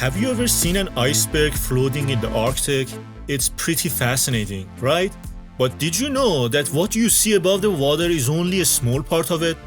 Have you ever seen an iceberg floating in the Arctic? It's pretty fascinating, right? But did you know that what you see above the water is only a small part of it?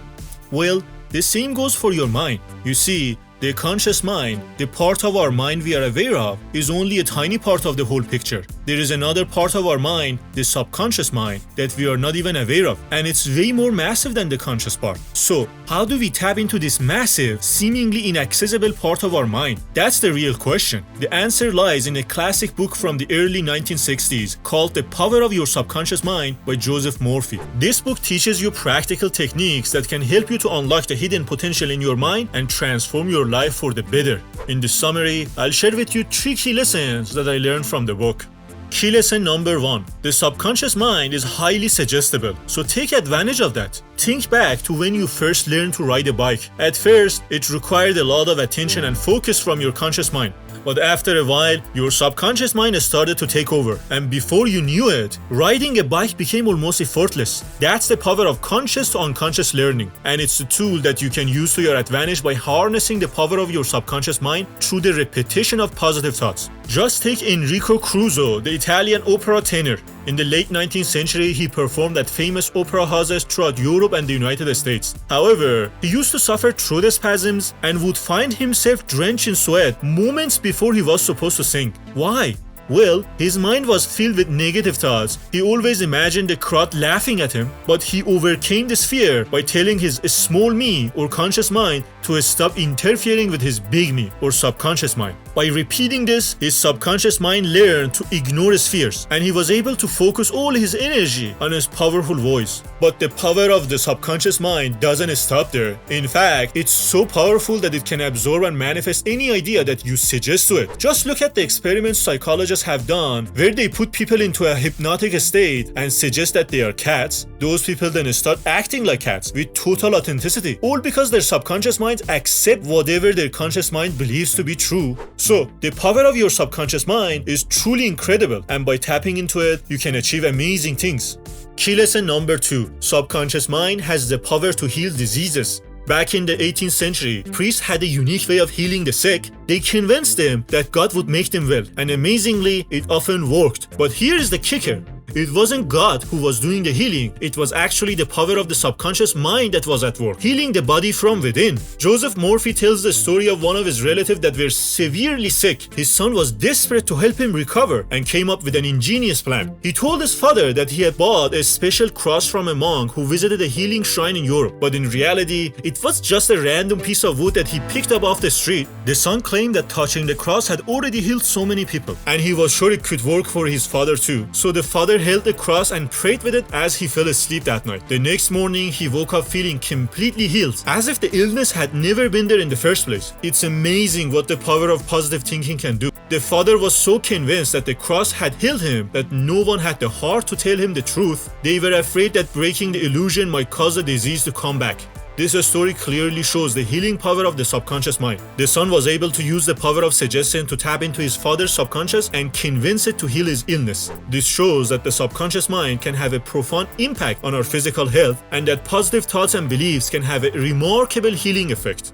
Well, the same goes for your mind. You see, the conscious mind, the part of our mind we are aware of, is only a tiny part of the whole picture. There is another part of our mind, the subconscious mind, that we are not even aware of, and it's way more massive than the conscious part. So, how do we tap into this massive, seemingly inaccessible part of our mind? That's the real question. The answer lies in a classic book from the early 1960s called The Power of Your Subconscious Mind by Joseph Murphy. This book teaches you practical techniques that can help you to unlock the hidden potential in your mind and transform your life for the better. In this summary, I'll share with you 3 key lessons that I learned from the book. Key lesson number 1. The subconscious mind is highly suggestible, so take advantage of that. Think back to when you first learned to ride a bike. At first, it required a lot of attention and focus from your conscious mind. But after a while, your subconscious mind started to take over. And before you knew it, riding a bike became almost effortless. That's the power of conscious to unconscious learning. And it's a tool that you can use to your advantage by harnessing the power of your subconscious mind through the repetition of positive thoughts. Just take Enrico Caruso, the Italian opera tenor. In the late 19th century, he performed at famous opera houses throughout Europe and the United States. However, he used to suffer throat spasms and would find himself drenched in sweat moments before he was supposed to sing. Why? Well, his mind was filled with negative thoughts. He always imagined the crowd laughing at him, but he overcame this fear by telling his small me or conscious mind to stop interfering with his big me or subconscious mind. By repeating this, his subconscious mind learned to ignore his fears, and he was able to focus all his energy on his powerful voice. But the power of the subconscious mind doesn't stop there. In fact, it's so powerful that it can absorb and manifest any idea that you suggest to it. Just look at the experiments psychologists have done where they put people into a hypnotic state and suggest that they are cats. Those people then start acting like cats with total authenticity, all because their subconscious minds accept whatever their conscious mind believes to be true. So, the power of your subconscious mind is truly incredible, and by tapping into it, you can achieve amazing things. Key lesson number 2. Subconscious mind has the power to heal diseases. Back in the 18th century, priests had a unique way of healing the sick. They convinced them that God would make them well, and amazingly, it often worked. But here's the kicker. It wasn't God who was doing the healing, it was actually the power of the subconscious mind that was at work, healing the body from within. Joseph Murphy tells the story of one of his relatives that were severely sick. His son was desperate to help him recover and came up with an ingenious plan. He told his father that he had bought a special cross from a monk who visited a healing shrine in Europe, but in reality, it was just a random piece of wood that he picked up off the street. The son claimed that touching the cross had already healed so many people, and he was sure it could work for his father too. So the father held the cross and prayed with it as he fell asleep that night. The next morning, he woke up feeling completely healed, as if the illness had never been there in the first place. It's amazing what the power of positive thinking can do. The father was so convinced that the cross had healed him that no one had the heart to tell him the truth. They were afraid that breaking the illusion might cause the disease to come back. This story clearly shows the healing power of the subconscious mind. The son was able to use the power of suggestion to tap into his father's subconscious and convince it to heal his illness. This shows that the subconscious mind can have a profound impact on our physical health, and that positive thoughts and beliefs can have a remarkable healing effect.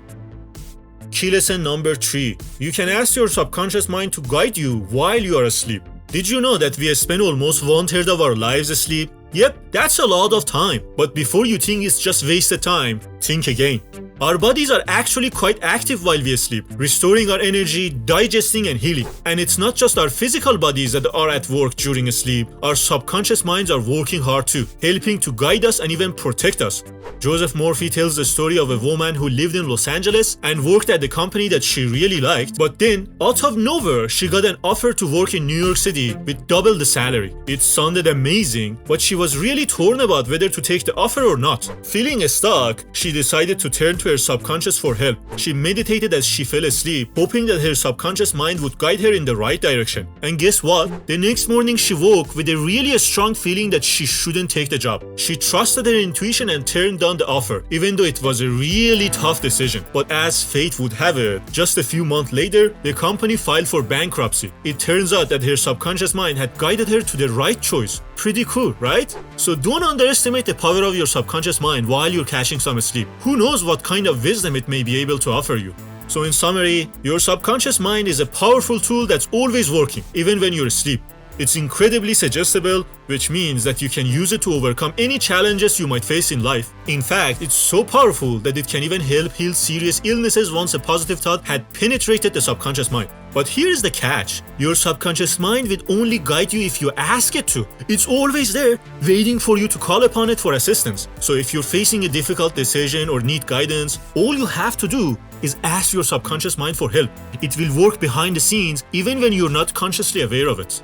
Key lesson number 3. You can ask your subconscious mind to guide you while you are asleep. Did you know that we spend almost 1/3 of our lives asleep? Yep, that's a lot of time. But before you think it's just wasted time, think again. Our bodies are actually quite active while we sleep, restoring our energy, digesting and healing. And it's not just our physical bodies that are at work during sleep. Our subconscious minds are working hard too, helping to guide us and even protect us. Joseph Murphy tells the story of a woman who lived in Los Angeles and worked at the company that she really liked, but then, out of nowhere, she got an offer to work in New York City with double the salary. It sounded amazing, but she was really torn about whether to take the offer or not. Feeling stuck, she decided to turn to her subconscious for help. She meditated as she fell asleep, hoping that her subconscious mind would guide her in the right direction. And guess what? The next morning she woke with a really strong feeling that she shouldn't take the job. She trusted her intuition and turned down the offer, even though it was a really tough decision. But as fate would have it, just a few months later, the company filed for bankruptcy. It turns out that her subconscious mind had guided her to the right choice. Pretty cool, right? So don't underestimate the power of your subconscious mind while you're catching some sleep. Who knows what kind of wisdom it may be able to offer you. So in summary, your subconscious mind is a powerful tool that's always working, even when you're asleep. It's incredibly suggestible, which means that you can use it to overcome any challenges you might face in life. In fact, it's so powerful that it can even help heal serious illnesses once a positive thought had penetrated the subconscious mind. But here's the catch. Your subconscious mind will only guide you if you ask it to. It's always there, waiting for you to call upon it for assistance. So if you're facing a difficult decision or need guidance, all you have to do is ask your subconscious mind for help. It will work behind the scenes even when you're not consciously aware of it.